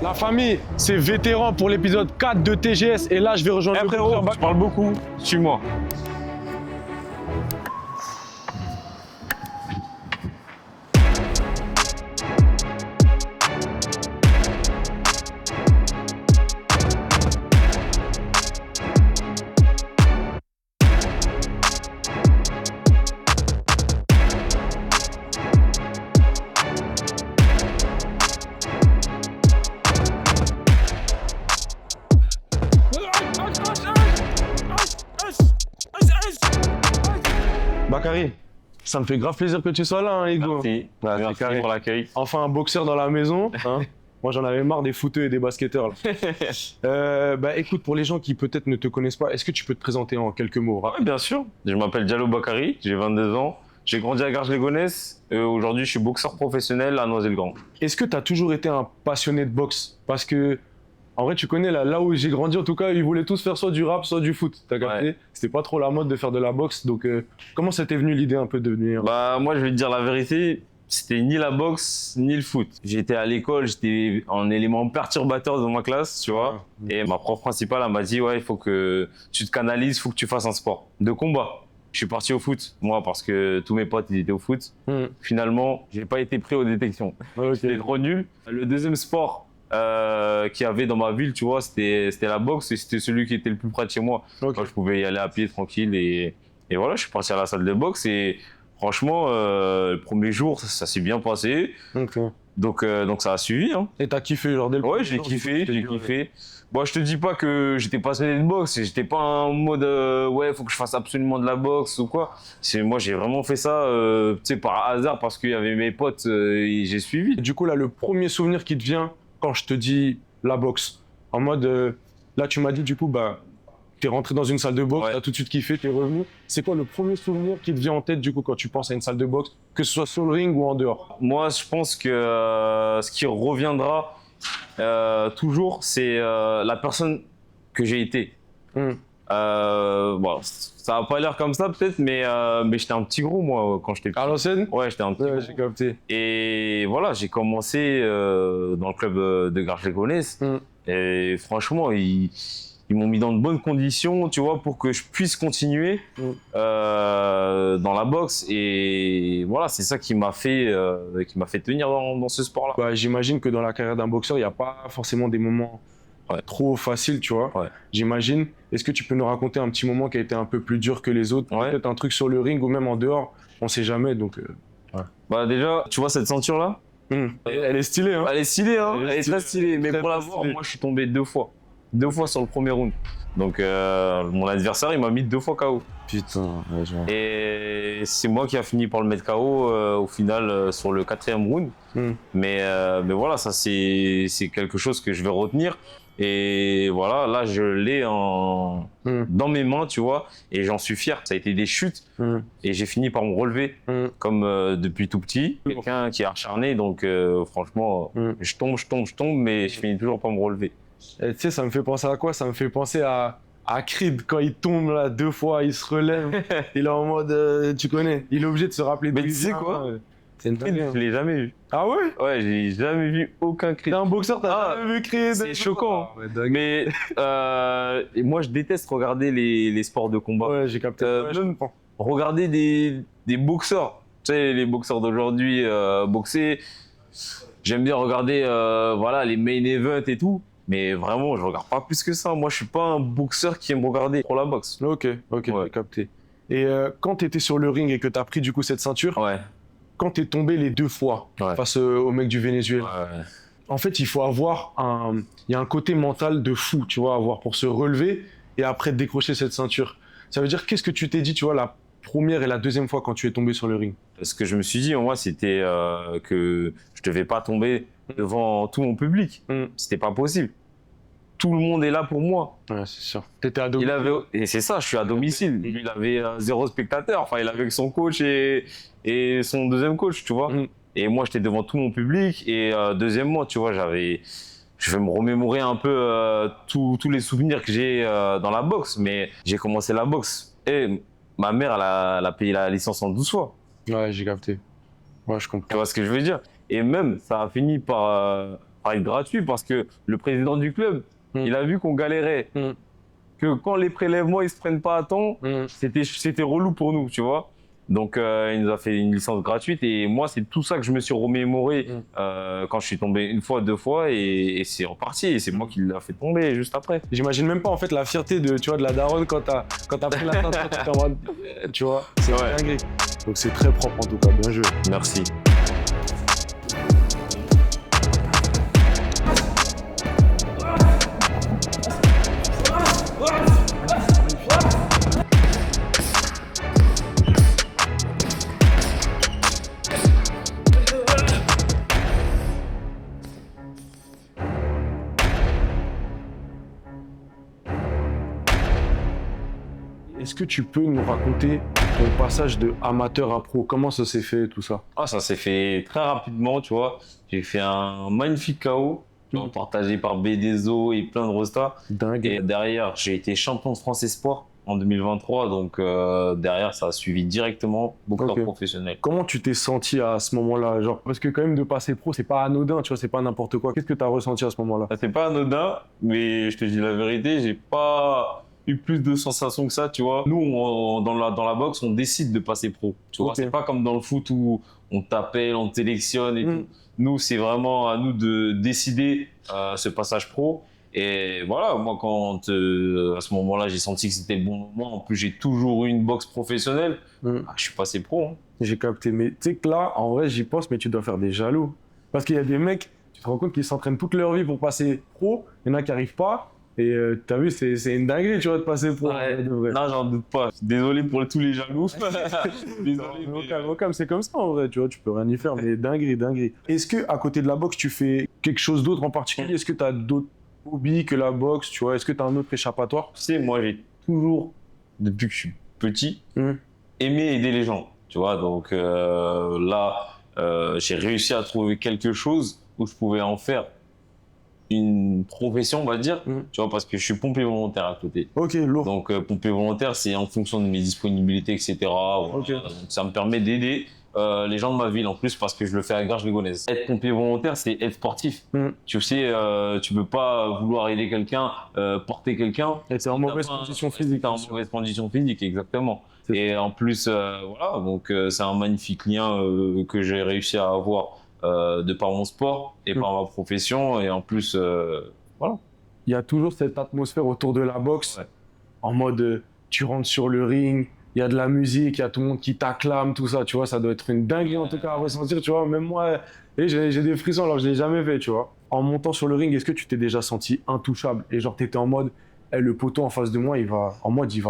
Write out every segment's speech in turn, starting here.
La famille, c'est vétéran pour l'épisode 4 de TGS et là je vais rejoindre le frérot, boxeur. je parle beaucoup, suis-moi. Bakary, ça me fait grave plaisir que tu sois là, hein, Hugo. Merci, Ouais, merci c'est carré. pour l'accueil. Enfin un boxeur dans la maison. Hein. Moi j'en avais marre des footeux et des basketteurs. Là. Bah écoute, pour les gens qui peut-être ne te connaissent pas, est-ce que tu peux te présenter en quelques mots? Oui, bien sûr. Je m'appelle Diallo Bakary, j'ai 22 ans. J'ai grandi à Garges-les-Gonesse. Aujourd'hui, je suis boxeur professionnel à Noisy-le-Grand. Est-ce que tu as toujours été un passionné de boxe? Parce que, en vrai, tu connais, là où j'ai grandi, en tout cas, ils voulaient tous faire soit du rap, soit du foot. T'as capté? Ouais. C'était pas trop la mode de faire de la boxe. Donc, comment ça t'est venu l'idée un peu de devenir? Bah, moi, je vais te dire la vérité. C'était ni la boxe, ni le foot. J'étais à l'école, j'étais en élément perturbateur dans ma classe, tu vois. Et ma prof principale, elle m'a dit, ouais, il faut que tu te canalises, il faut que tu fasses un sport de combat. Je suis parti au foot, moi, parce que tous mes potes, ils étaient au foot. Finalement, j'ai pas été pris aux détections. Ok. J'étais trop nul. Le deuxième sport qu'il y avait dans ma ville, tu vois, c'était la boxe et c'était celui qui était le plus près de chez moi. Ok. Moi, je pouvais y aller à pied tranquille et voilà, je suis parti à la salle de boxe et franchement, le premier jour, ça s'est bien passé. Ok. Donc ça a suivi. Hein. Et t'as kiffé, genre, dès le Ouais, premier j'ai jour, kiffé, tu j'ai t'es dit, kiffé. Bon, je te dis pas que j'étais passionné de boxe, j'étais pas en mode ouais, faut que je fasse absolument de la boxe ou quoi. Moi, j'ai vraiment fait ça, tu sais, par hasard parce qu'il y avait mes potes et j'ai suivi. Et du coup, là, le premier souvenir qui te vient quand je te dis la boxe, en mode, là, tu m'as dit, du coup, bah, t'es rentré dans une salle de boxe, Ouais. t'as tout de suite kiffé, t'es revenu. C'est quoi le premier souvenir qui te vient en tête, du coup, quand tu penses à une salle de boxe, que ce soit sur le ring ou en dehors? Moi, je pense que ce qui reviendra toujours, c'est la personne que j'ai été. Bon, ça n'a pas l'air comme ça peut-être, mais j'étais un petit gros moi quand j'étais petit. À l'ancienne? Ouais, j'étais un petit Ouais, gros. j'ai capté. Et voilà, j'ai commencé dans le club de Garges-les-Gonesse. Et franchement, ils m'ont mis dans de bonnes conditions, tu vois, pour que je puisse continuer dans la boxe. Et voilà, c'est ça qui m'a fait tenir dans ce sport-là. Bah, j'imagine que dans la carrière d'un boxeur, il n'y a pas forcément des moments trop faciles, tu vois. Ouais. J'imagine. Est-ce que tu peux nous raconter un petit moment qui a été un peu plus dur que les autres? Ouais. Peut-être un truc sur le ring ou même en dehors, on sait jamais. Donc, Bah déjà, tu vois cette ceinture-là? Elle est stylée, hein? Elle est stylée, hein? Elle est Elle est très stylée. Mais Très, pour très l'avoir, stylée. moi, je suis tombé 2 fois. 2 fois sur le premier round. Donc, mon adversaire, il m'a mis 2 fois KO. Putain, ouais, genre. Et c'est moi qui a fini par le mettre KO au final sur le 4e round. Mais voilà, ça c'est quelque chose que je vais retenir. Et voilà, là je l'ai dans mes mains, tu vois, et j'en suis fier. Ça a été des chutes et j'ai fini par me relever comme depuis tout petit. Quelqu'un qui est acharné, donc franchement, je tombe, mais je finis toujours par me relever. Et tu sais, ça me fait penser à quoi? Ça me fait penser à Creed, quand il tombe là 2 fois, il se relève, il est en mode, tu connais, il est obligé de se rappeler Mais d'où tu il sais vient, quoi? hein. C'est une dinguerie, hein. Je l'ai jamais vu. Ah ouais? Ouais, j'ai jamais vu aucun cri. T'es un boxeur, t'as jamais vu Creed? C'est choquant. Ouais, dingue. Mais et moi, je déteste regarder les sports de combat. Ouais, j'ai capté. Ouais, je même comprends. regarder des boxeurs. Tu sais, les boxeurs d'aujourd'hui boxer. J'aime bien regarder voilà, les main events et tout. Mais vraiment, je regarde pas plus que ça. Moi, je suis pas un boxeur qui aime regarder pour la boxe. Ok, Ouais. j'ai capté. Et quand t'étais sur le ring et que t'as pris du coup cette ceinture, Ouais. quand t'es tombé les 2 fois face au mec du Venezuela, Ouais. en fait, il faut avoir il y a un côté mental de fou, tu vois, avoir pour se relever et après décrocher cette ceinture. Ça veut dire, qu'est-ce que tu t'es dit, tu vois, la première et la deuxième fois quand tu es tombé sur le ring? Ce que je me suis dit, moi, c'était que je devais pas tomber devant tout mon public. C'était pas possible. Tout le monde est là pour moi. Ouais, c'est sûr. T'étais à domicile. Et c'est ça, je suis à domicile. Lui, il avait 0 spectateur. Enfin, il avait que son coach et son deuxième coach, tu vois. Et moi, j'étais devant tout mon public. Et deuxièmement, tu vois, je vais me remémorer un peu tous les souvenirs que j'ai dans la boxe. Mais j'ai commencé la boxe. Et ma mère, elle a payé la licence en 12 fois. Ouais, j'ai capté. Ouais, je Tu comprends. vois ce que je veux dire? Et même, ça a fini par être gratuit parce que le président du club, il a vu qu'on galérait. Que quand les prélèvements ils se prennent pas à temps, c'était relou pour nous, tu vois. Donc il nous a fait une licence gratuite et moi c'est tout ça que je me suis remémoré quand je suis tombé une fois, deux fois et c'est reparti et c'est moi qui l'a fait tomber juste après. J'imagine même pas en fait la fierté de, tu vois, de la daronne quand t'as pris la ceinture, t'es en mode, tu vois, c'est dingue. Donc c'est très propre en tout cas, bien joué. Merci. Est-ce que tu peux nous raconter ton passage de amateur à pro? Comment ça s'est fait tout ça? Ah, ça s'est fait très rapidement, tu vois. J'ai fait un magnifique KO, partagé par BDZO et plein de rostas. Dingue. Et derrière, j'ai été champion de France Espoir en 2023. Donc derrière, ça a suivi directement boxeur professionnel. Comment tu t'es senti à ce moment-là? Genre, parce que quand même de passer pro, c'est pas anodin, tu vois, c'est pas n'importe quoi. Qu'est-ce que tu as ressenti à ce moment-là? C'est pas anodin, mais je te dis la vérité, j'ai pas eu plus de sensations que ça, tu vois. Nous, dans la boxe, on décide de passer pro. Tu vois, c'est pas comme dans le foot où on t'appelle, on te sélectionne et tout. Nous, c'est vraiment à nous de décider ce passage pro. Et voilà, moi, quand à ce moment-là, j'ai senti que c'était le bon moment. En plus, j'ai toujours eu une boxe professionnelle. Je suis passé pro. J'ai capté. Mais tu sais que là, en vrai, j'y pense, mais tu dois faire des jaloux. Parce qu'il y a des mecs, tu te rends compte qu'ils s'entraînent toute leur vie pour passer pro. Il y en a qui n'arrivent pas. Et t'as vu, c'est une dinguerie, tu vois, de passer pro. Ouais. Non, j'en doute pas. Désolé pour tous les jaloux. Désolé. Aucun, c'est comme ça en vrai, tu vois, tu peux rien y faire, mais dinguerie. Est-ce que à côté de la boxe, tu fais quelque chose d'autre en particulier? Est-ce que tu as d'autres hobbies que la boxe, tu vois? Est-ce que tu as un autre échappatoire? Tu sais, moi, j'ai toujours, depuis que je suis petit, aimé aider les gens, tu vois. Donc là, j'ai réussi à trouver quelque chose où je pouvais en faire une profession, on va dire, tu vois, parce que je suis pompier volontaire à côté. Ok, lourd. Donc, pompier volontaire, c'est en fonction de mes disponibilités, etc. Voilà. Donc, ça me permet d'aider les gens de ma ville en plus parce que je le fais à Garges-les-Gonesse. Être pompier volontaire, c'est être sportif. Tu sais, tu peux pas vouloir aider quelqu'un, porter quelqu'un. Et t'es en mauvaise condition physique. T'es en mauvaise condition physique, exactement. Et en plus, voilà, donc c'est un magnifique lien que j'ai réussi à avoir. De par mon sport et par ma profession et en plus voilà. Il y a toujours cette atmosphère autour de la boxe en mode tu rentres sur le ring, il y a de la musique, il y a tout le monde qui t'acclame, tout ça, tu vois, ça doit être une dinguerie en tout cas à ressentir, tu vois, même moi j'ai des frissons alors que je l'ai jamais fait, tu vois. En montant sur le ring, est-ce que tu t'es déjà senti intouchable et genre t'étais en mode le poteau en face de moi, il va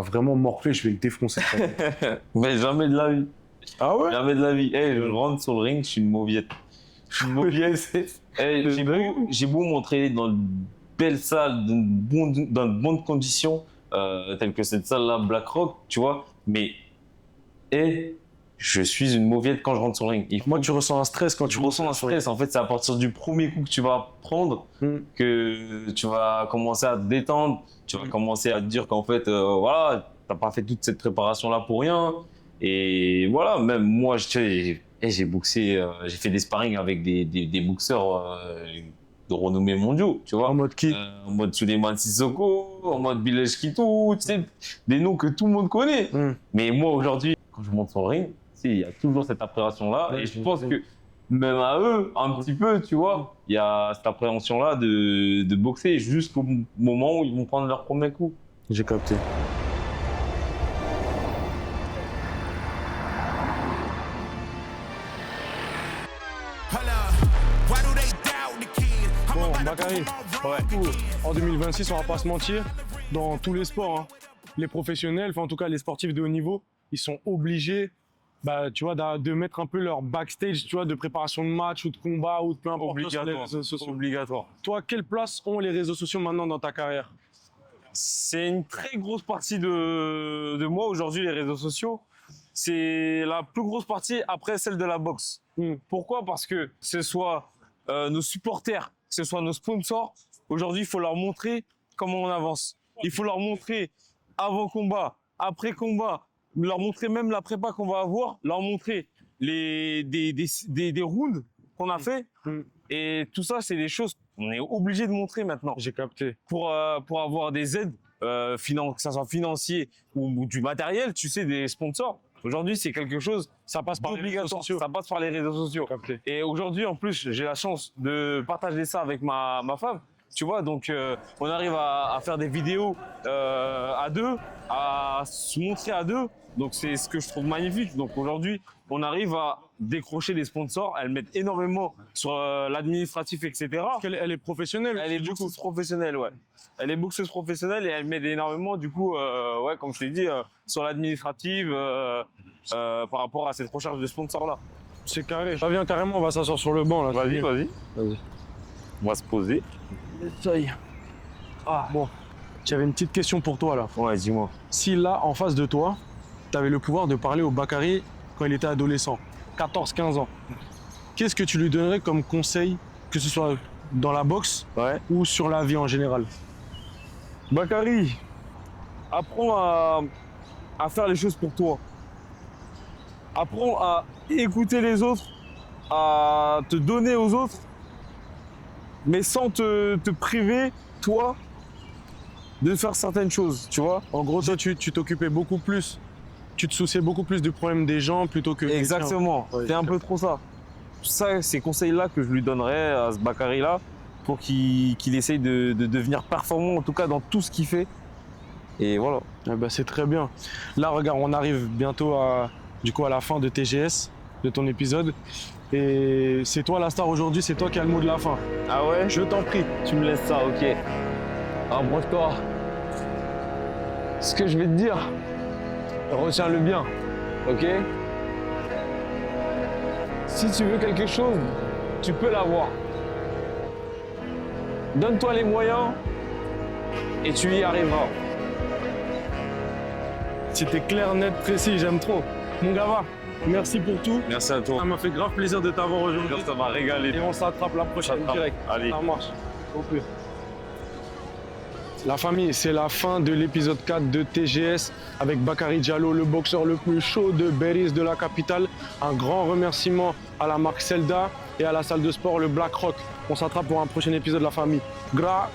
vraiment morfler, je vais le défoncer. Mais jamais de la vie. Ah ouais? Jamais de la vie. Je rentre sur le ring, je suis une mauviette. J'ai beau m'entraîner dans une belle salle, dans de bonnes conditions, telles que cette salle-là, Black Rock, tu vois, mais je suis une mauviette quand je rentre sur le ring. Moi, tu ressens un stress quand tu ressens un stress. En fait, c'est à partir du premier coup que tu vas prendre que tu vas commencer à te détendre, tu vas commencer à te dire qu'en fait, voilà, t'as pas fait toute cette préparation-là pour rien. Et voilà, même moi, j'ai boxé, j'ai fait des sparring avec des boxeurs de renommée mondiaux, tu vois. En mode qui? En mode Souleymane Sissoko, en mode Bilal Kitou, tu sais, des noms que tout le monde connaît. Mais moi, aujourd'hui, quand je monte sur le ring, il y a toujours cette appréhension-là. Et je pense que même à eux, un petit peu, tu vois, il y a cette appréhension-là de boxer jusqu'au moment où ils vont prendre leur premier coup. J'ai capté. Bon, Bakary, en 2026, on va pas se mentir, dans tous les sports, hein, les professionnels, enfin en tout cas les sportifs de haut niveau, ils sont obligés, tu vois, de mettre un peu leur backstage, tu vois, de préparation de match ou de combat ou de peu importe sur les réseaux sociaux. Obligatoire. Toi, quelle place ont les réseaux sociaux maintenant dans ta carrière? C'est une très grosse partie de moi aujourd'hui, les réseaux sociaux. C'est la plus grosse partie après celle de la boxe. Pourquoi? Parce que ce soit nos supporters, que ce soit nos sponsors, aujourd'hui, il faut leur montrer comment on avance. Il faut leur montrer avant combat, après combat, leur montrer même la prépa qu'on va avoir, leur montrer des rounds qu'on a fait Et tout ça, c'est des choses qu'on est obligé de montrer maintenant J'ai capté. pour avoir des aides, que ça soit financier ou du matériel, tu sais, des sponsors. Aujourd'hui, c'est quelque chose, Ça passe par les réseaux obligatoire, sociaux. ça passe par les réseaux sociaux. Capté. Et aujourd'hui, en plus, j'ai la chance de partager ça avec ma femme. Tu vois, donc on arrive à faire des vidéos à deux, à se montrer à deux. Donc c'est ce que je trouve magnifique. Donc aujourd'hui, on arrive à décrocher des sponsors. Elles mettent énormément sur l'administratif, etc. Elle est professionnelle. Elle est boxeuse professionnelle, ouais. Elle est boxeuse professionnelle et elle met énormément, du coup, ouais, comme je t'ai dit, sur l'administrative par rapport à cette recherche de sponsors-là. C'est carré. Ça vient carrément, on va s'asseoir sur le banc là. Vas-y. On va se poser. Ça y est. Ah, bon. J'avais une petite question pour toi là. Ouais, dis-moi. Si là, en face de toi, tu avais le pouvoir de parler au Bakary quand il était adolescent, 14-15 ans, qu'est-ce que tu lui donnerais comme conseil, que ce soit dans la boxe Ouais. ou sur la vie en général? Bakary, apprends à faire les choses pour toi. Apprends à écouter les autres, à te donner aux autres, mais sans te priver, toi, de faire certaines choses, tu vois. En gros, toi, tu t'occupais beaucoup plus, tu te souciais beaucoup plus du problème des gens plutôt que des tiens. Exactement, Ouais, c'est un peu trop ça. Ça, ces conseils-là que je lui donnerais à ce Bakary-là, pour qu'il essaye de devenir performant, en tout cas dans tout ce qu'il fait. Et voilà. Ah bah, c'est très bien. Là, regarde, on arrive bientôt à la fin de TGS, de ton épisode. Et c'est toi la star aujourd'hui, c'est toi qui as le mot de la fin. Ah ouais? Je t'en prie. Tu me laisses ça, ok. Approche-toi. Ce que je vais te dire, retiens-le bien, ok? Si tu veux quelque chose, tu peux l'avoir. Donne-toi les moyens et tu y arriveras. C'était clair, net, précis, j'aime trop. Mon gars, merci pour tout. Merci à toi. Ça m'a fait grave plaisir de t'avoir aujourd'hui. Ça m'a régalé. Et on s'attrape la prochaine direct. Allez. Ça marche. Au plus. La famille, c'est la fin de l'épisode 4 de TGS avec Bakary Diallo, le boxeur le plus chaud de Beriz de la capitale. Un grand remerciement à la marque Selda et à la salle de sport le Black Rock. On s'attrape pour un prochain épisode de la famille. Gras,